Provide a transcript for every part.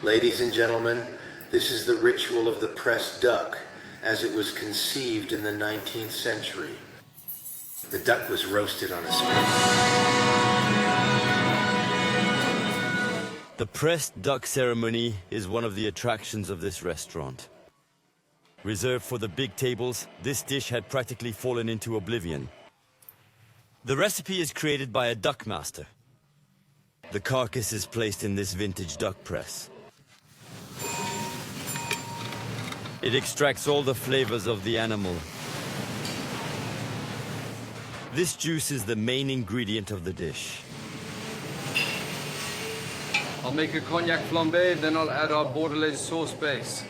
Ladies and gentlemen, this is the ritual of the pressed duck, as it was conceived in the 19th century. The duck was roasted on a spit. The pressed duck ceremony is one of the attractions of this restaurant. Reserved for the big tables, this dish had practically fallen into oblivion. The recipe is created by a duck master. The carcass is placed in this vintage duck press. It extracts all the flavors of the animal. This juice is the main ingredient of the dish. I'll make a cognac flambé, then I'll add our Bordelaise sauce base.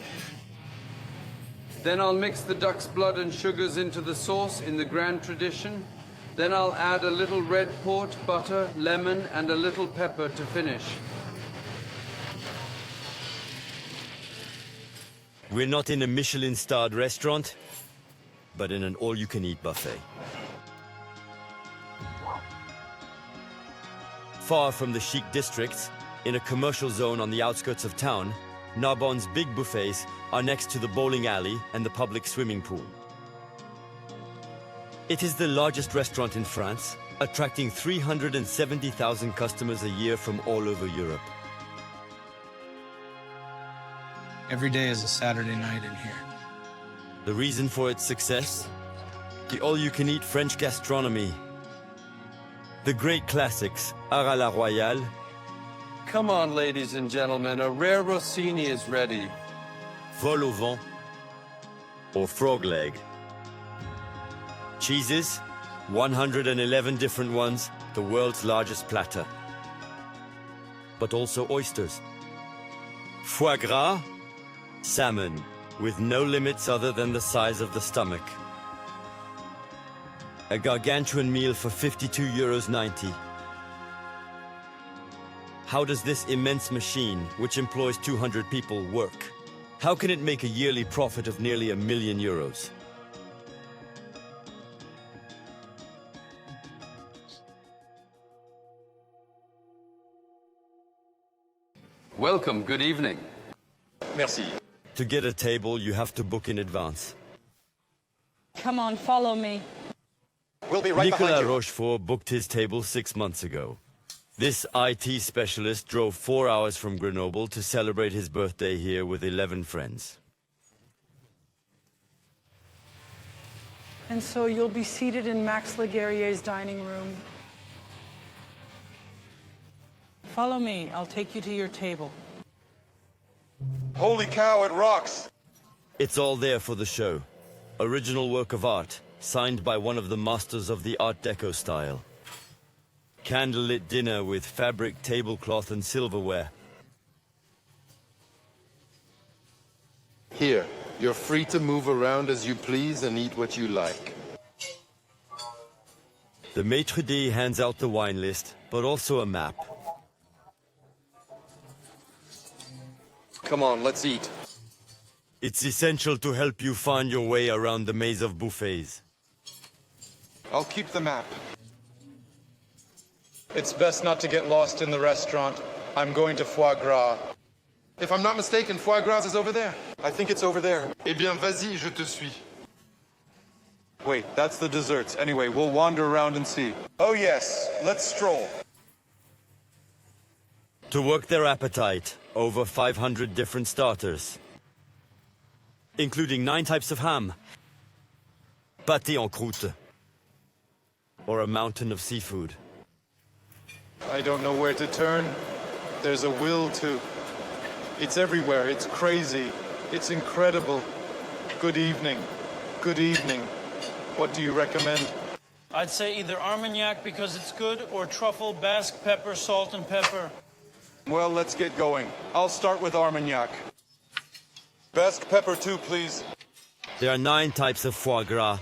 Then I'll mix the duck's blood and sugars into the sauce in the grand tradition. Then I'll add a little red port, butter, lemon, and a little pepper to finish. We're not in a Michelin-starred restaurant, but in an all-you-can-eat buffet. Far from the chic districts, in a commercial zone on the outskirts of town, Narbonne's big buffets are next to the bowling alley and the public swimming pool. It is the largest restaurant in France, attracting 370,000 customers a year from all over Europe. Every day is a Saturday night in here. The reason for its success? The all-you-can-eat French gastronomy. The great classics, art à la royale. Come on, ladies and gentlemen, a rare Rossini is ready. Vol au vent, or frog leg. Cheeses, 111 different ones, the world's largest platter. But also oysters. Foie gras, salmon, with no limits other than the size of the stomach. A gargantuan meal for €52.90. How does this immense machine, which employs 200 people, work? How can it make a yearly profit of nearly €1 million? Welcome, good evening. Merci. To get a table, you have to book in advance. Come on, follow me. We'll be right Nicolas behind you. Rochefort booked his table 6 months ago. This IT specialist drove 4 hours from Grenoble to celebrate his birthday here with 11 friends. And so you'll be seated in Max Laguerrier's dining room. Follow me. I'll take you to your table. Holy cow, it rocks! It's all there for the show. Original work of art, signed by one of the masters of the Art Deco style. Candlelit dinner with fabric tablecloth and silverware. Here, you're free to move around as you please and eat what you like. The maitre d' hands out the wine list, but also a map. Come on, let's eat. It's essential to help you find your way around the maze of buffets. I'll keep the map. It's best not to get lost in the restaurant. I'm going to Foie Gras. If I'm not mistaken, foie gras is over there. I think it's over there. Eh bien, vas-y, je te suis. Wait, that's the desserts. Anyway, we'll wander around and see. Oh yes, let's stroll. To work their appetite, over 500 different starters. Including 9 types of ham. Pâté en croûte. Or a mountain of seafood. I don't know where to turn. There's a will to. It's everywhere. It's crazy. It's incredible. Good evening. Good evening. What do you recommend? I'd say either Armagnac because it's good, or truffle, Basque pepper, salt and pepper. Well, let's get going. I'll start with Armagnac. Basque pepper too, please. There are 9 types of foie gras.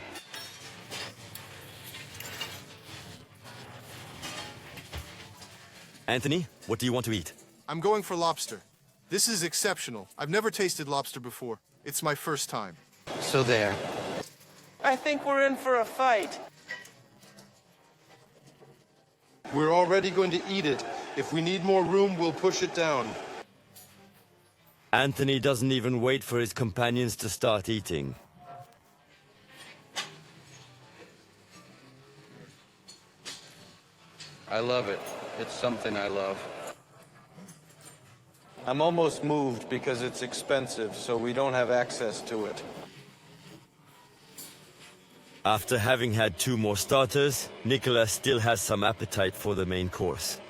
Anthony, what do you want to eat? I'm going for lobster. This is exceptional. I've never tasted lobster before. It's my first time. So there. I think we're in for a fight. We're already going to eat it. If we need more room, we'll push it down. Anthony doesn't even wait for his companions to start eating. I love it. It's something I love. I'm almost moved because it's expensive, so we don't have access to it. After having had 2 more starters, Nicholas still has some appetite for the main course.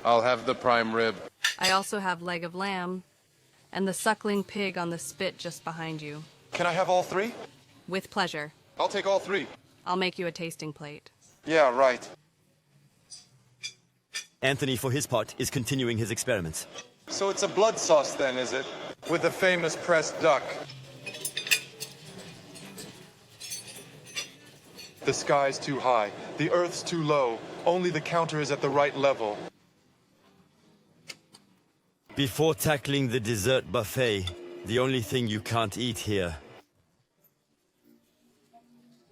I'll have the prime rib. I also have leg of lamb and the suckling pig on the spit just behind you. Can I have all 3? With pleasure. I'll take all 3. I'll make you a tasting plate. Yeah, right. Anthony, for his part, is continuing his experiments. So it's a blood sauce then, is it? With the famous pressed duck. The sky's too high. The earth's too low. Only the counter is at the right level. Before tackling the dessert buffet, the only thing you can't eat here: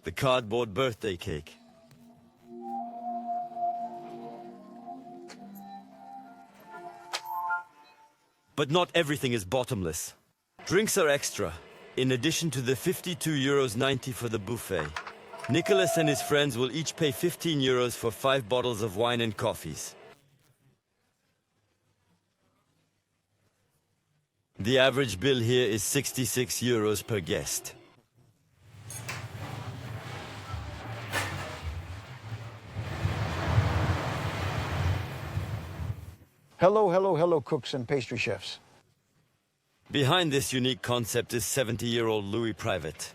the cardboard birthday cake. But not everything is bottomless. Drinks are extra, in addition to the €52.90 for the buffet. Nicholas and his friends will each pay €15 for 5 bottles of wine and coffees. The average bill here is €66 per guest. Hello, hello, hello, cooks and pastry chefs. Behind this unique concept is 70-year-old Louis Private.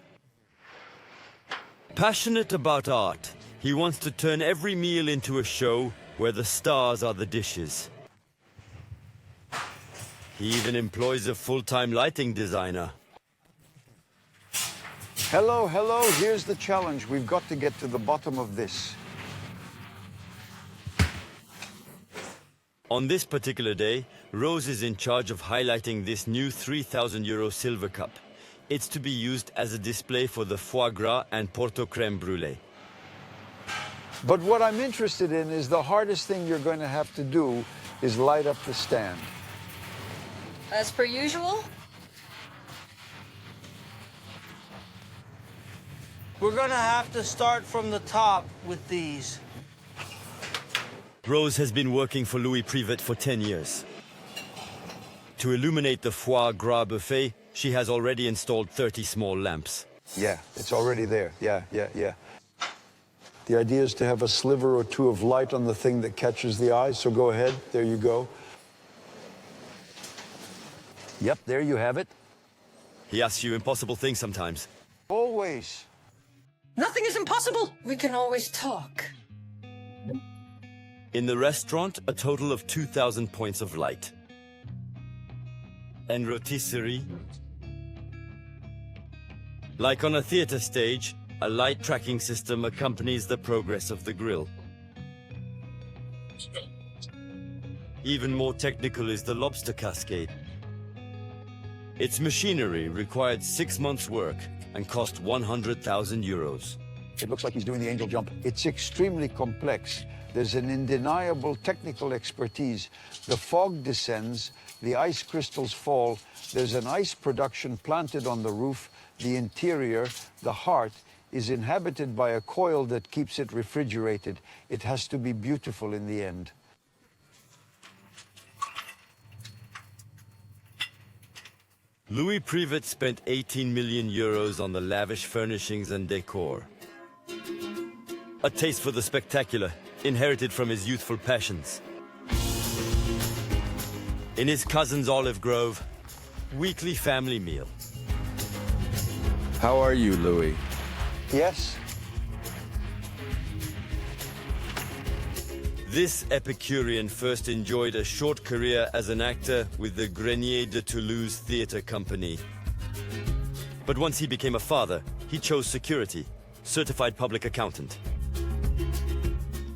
Passionate about art, he wants to turn every meal into a show where the stars are the dishes. He even employs a full-time lighting designer. Hello, hello, here's the challenge. We've got to get to the bottom of this. On this particular day, Rose is in charge of highlighting this new €3,000 silver cup. It's to be used as a display for the Foie Gras and Porto Crème Brûlée. But what I'm interested in is the hardest thing you're going to have to do is light up the stand. As per usual? We're gonna have to start from the top with these. Rose has been working for Louis Private for 10 years. To illuminate the Foie Gras buffet, she has already installed 30 small lamps. Yeah, it's already there. Yeah. The idea is to have a sliver or 2 of light on the thing that catches the eye, so go ahead. There you go. Yep, there you have it. He asks you impossible things sometimes. Always. Nothing is impossible. We can always talk. In the restaurant, a total of 2,000 points of light. And rotisserie. Like on a theater stage, a light tracking system accompanies the progress of the grill. Even more technical is the lobster cascade. Its machinery required 6 months' work and cost €100,000. It looks like he's doing the angel jump. It's extremely complex. There's an undeniable technical expertise. The fog descends, the ice crystals fall, there's an ice production planted on the roof, the interior, the heart, is inhabited by a coil that keeps it refrigerated. It has to be beautiful in the end. Louis Private spent €18 million on the lavish furnishings and decor. A taste for the spectacular, inherited from his youthful passions. In his cousin's olive grove, weekly family meal. How are you, Louis? Yes. This Epicurean first enjoyed a short career as an actor with the Grenier de Toulouse Theatre Company. But once he became a father, he chose security, certified public accountant.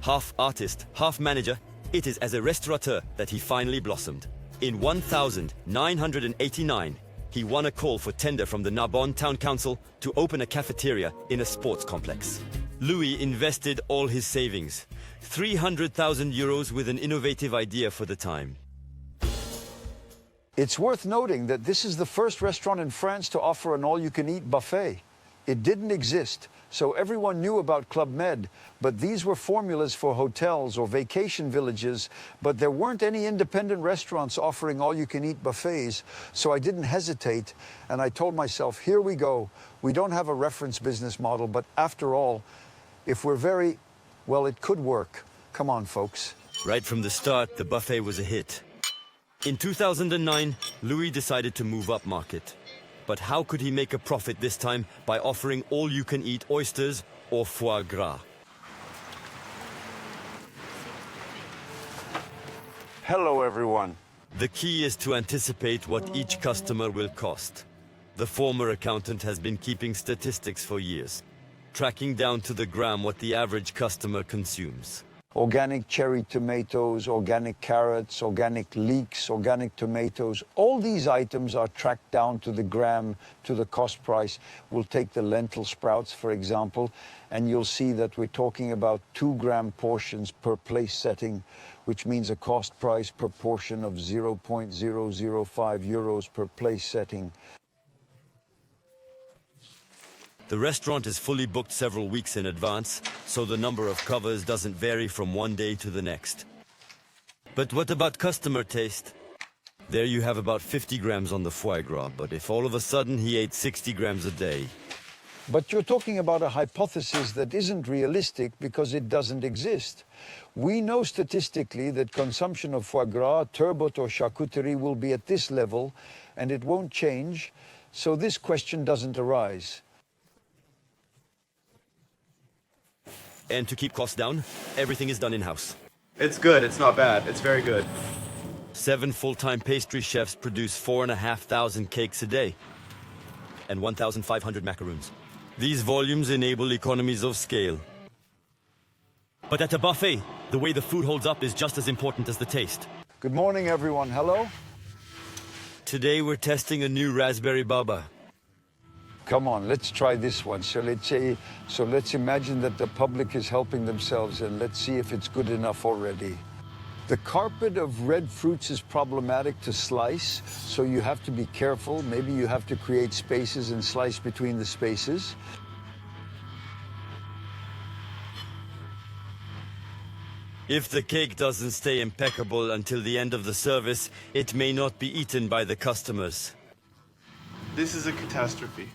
Half artist, half manager, it is as a restaurateur that he finally blossomed. In 1989, he won a call for tender from the Narbonne Town Council to open a cafeteria in a sports complex. Louis invested all his savings, 300,000 euros with an innovative idea for the time. It's worth noting that this is the first restaurant in France to offer an all-you-can-eat buffet. It didn't exist, so everyone knew about Club Med, but these were formulas for hotels or vacation villages, but there weren't any independent restaurants offering all-you-can-eat buffets, so I didn't hesitate, and I told myself, here we go. We don't have a reference business model, but after all, if we're very, well, it could work. Come on, folks. Right from the start, the buffet was a hit. In 2009, Louis decided to move up market. But how could he make a profit this time by offering all-you-can-eat oysters or foie gras? Hello, everyone. The key is to anticipate what each customer will cost. The former accountant has been keeping statistics for years, tracking down to the gram what the average customer consumes. Organic cherry tomatoes, organic carrots, organic leeks, organic tomatoes. All these items are tracked down to the gram, to the cost price. We'll take the lentil sprouts, for example, and you'll see that we're talking about 2-gram portions per place setting, which means a cost price per portion of 0.005 euros per place setting. The restaurant is fully booked several weeks in advance, so the number of covers doesn't vary from one day to the next. But what about customer taste? There you have about 50 grams on the foie gras, but if all of a sudden he ate 60 grams a day? But you're talking about a hypothesis that isn't realistic because it doesn't exist. We know statistically that consumption of foie gras, turbot or charcuterie will be at this level, and it won't change, so this question doesn't arise. And to keep costs down, everything is done in-house. It's good, it's not bad, it's very good. 7 full-time pastry chefs produce 4,500 cakes a day and 1,500 macaroons. These volumes enable economies of scale. But at a buffet, the way the food holds up is just as important as the taste. Good morning, everyone. Hello? Today we're testing a new raspberry baba. Come on, let's try this one. So let's imagine that the public is helping themselves, and let's see if it's good enough already. The carpet of red fruits is problematic to slice, so you have to be careful. Maybe you have to create spaces and slice between the spaces. If the cake doesn't stay impeccable until the end of the service, it may not be eaten by the customers. This is a catastrophe.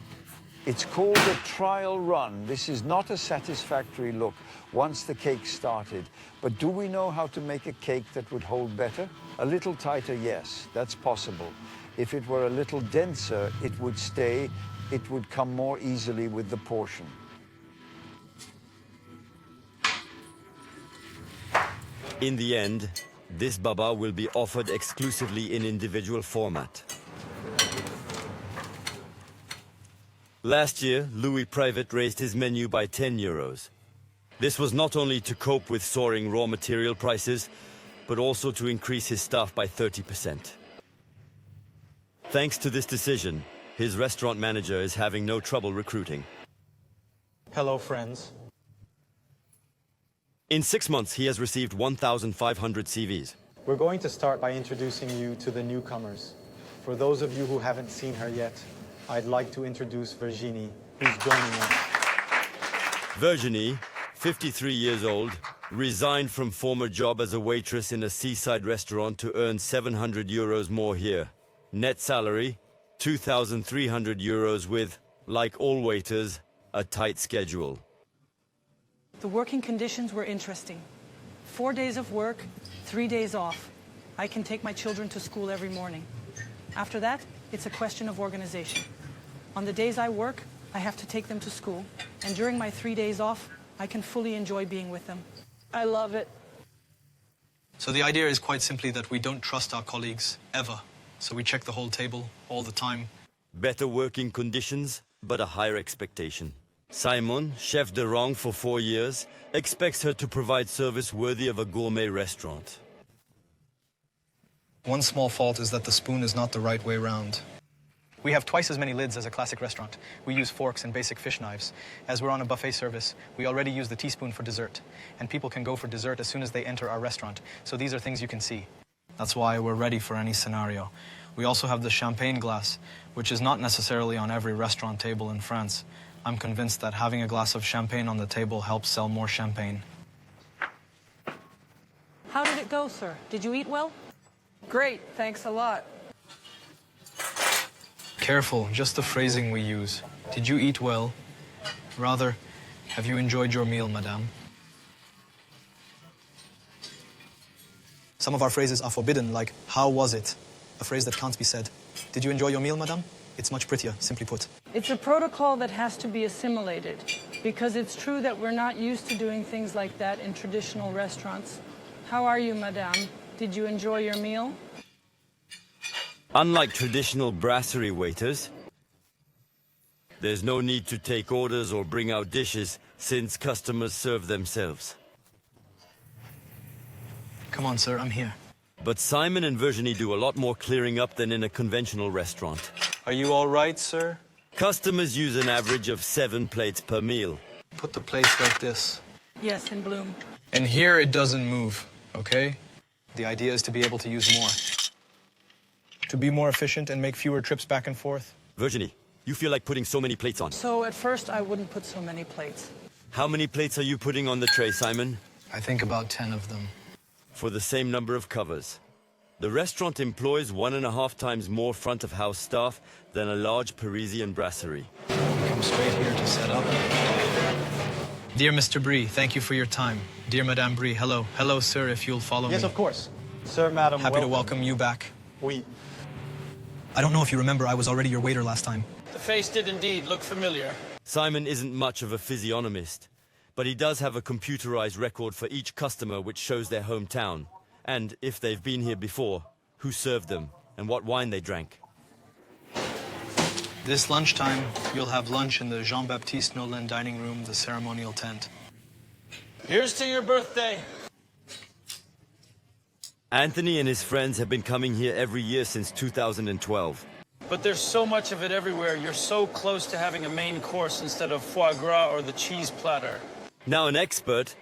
It's called a trial run. This is not a satisfactory look once the cake started. But do we know how to make a cake that would hold better? A little tighter, yes, that's possible. If it were a little denser, it would stay. It would come more easily with the portion. In the end, this baba will be offered exclusively in individual format. Last year, Louis Private raised his menu by 10 euros. This was not only to cope with soaring raw material prices, but also to increase his staff by 30%. Thanks to this decision, his restaurant manager is having no trouble recruiting. Hello, friends. In 6 months, he has received 1,500 CVs. We're going to start by introducing you to the newcomers. For those of you who haven't seen her yet, I'd like to introduce Virginie, who's joining us. Virginie, 53 years old, resigned from former job as a waitress in a seaside restaurant to earn 700 euros more here. Net salary, 2,300 euros with, like all waiters, a tight schedule. The working conditions were interesting. 4 days of work, 3 days off. I can take my children to school every morning. After that, it's a question of organization. On the days I work, I have to take them to school. And during my 3 days off, I can fully enjoy being with them. I love it. So the idea is quite simply that we don't trust our colleagues, ever. So we check the whole table all the time. Better working conditions, but a higher expectation. Simon, chef de rang for 4 years, expects her to provide service worthy of a gourmet restaurant. One small fault is that the spoon is not the right way round. We have twice as many lids as a classic restaurant. We use forks and basic fish knives. As we're on a buffet service, we already use the teaspoon for dessert. And people can go for dessert as soon as they enter our restaurant. So these are things you can see. That's why we're ready for any scenario. We also have the champagne glass, which is not necessarily on every restaurant table in France. I'm convinced that having a glass of champagne on the table helps sell more champagne. How did it go, sir? Did you eat well? Great, thanks a lot. Careful, just the phrasing we use. Did you eat well? Rather, have you enjoyed your meal, madame? Some of our phrases are forbidden, like, how was it? A phrase that can't be said. Did you enjoy your meal, madame? It's much prettier, simply put. It's a protocol that has to be assimilated, because it's true that we're not used to doing things like that in traditional restaurants. How are you, madame? Did you enjoy your meal? Unlike traditional brasserie waiters, there's no need to take orders or bring out dishes since customers serve themselves. Come on, sir, I'm here. But Simon and Virginie do a lot more clearing up than in a conventional restaurant. Are you all right, sir? Customers use an average of 7 plates per meal. Put the plates like this. Yes, in bloom. And here it doesn't move, okay? The idea is to be able to use more. To be more efficient and make fewer trips back and forth. Virginie, you feel like putting so many plates on. So at first I wouldn't put so many plates. How many plates are you putting on the tray, Simon? I think about 10 of them. For the same number of covers. The restaurant employs 1.5 times more front-of-house staff than a large Parisian brasserie. Come straight here to set up. Dear Mr. Brie, thank you for your time. Dear Madame Brie, hello. Hello, sir, if you'll follow me. Yes, of course. Sir, madam, Happy to welcome you back. Oui. I don't know if you remember, I was already your waiter last time. The face did indeed look familiar. Simon isn't much of a physiognomist, but he does have a computerized record for each customer which shows their hometown, and if they've been here before, who served them, and what wine they drank. This lunchtime, you'll have lunch in the Jean-Baptiste Nolin dining room, the ceremonial tent. Here's to your birthday. Anthony and his friends have been coming here every year since 2012. But there's so much of it everywhere. You're so close to having a main course instead of foie gras or the cheese platter. Now an expert,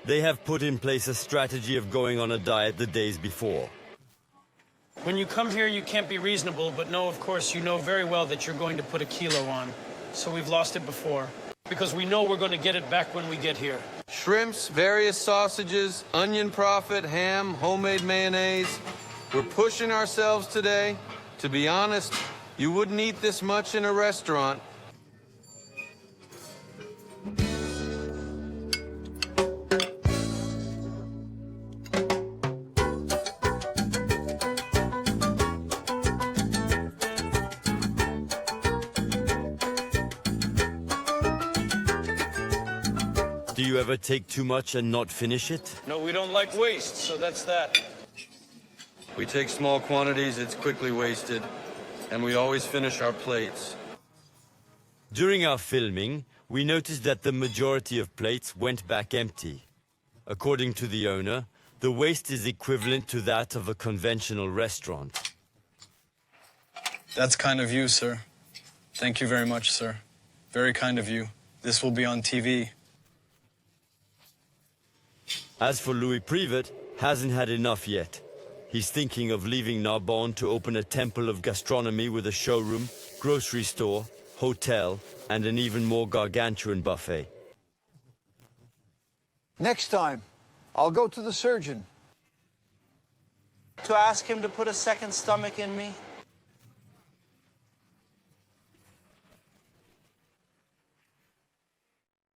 they have put in place a strategy of going on a diet the days before. When you come here, you can't be reasonable, but no, of course, you know very well that you're going to put a kilo on. So we've lost it before, because we know we're going to get it back when we get here. Shrimps, various sausages, onion profit, ham, homemade mayonnaise. We're pushing ourselves today. To be honest, you wouldn't eat this much in a restaurant. Do you ever take too much and not finish it? No, we don't like waste, so that's that. We take small quantities, it's quickly wasted. And we always finish our plates. During our filming, we noticed that the majority of plates went back empty. According to the owner, the waste is equivalent to that of a conventional restaurant. That's kind of you, sir. Thank you very much, sir. Very kind of you. This will be on TV. As for Louis Privat, hasn't had enough yet. He's thinking of leaving Narbonne to open a temple of gastronomy with a showroom, grocery store, hotel, and an even more gargantuan buffet. Next time, I'll go to the surgeon. To ask him to put a second stomach in me?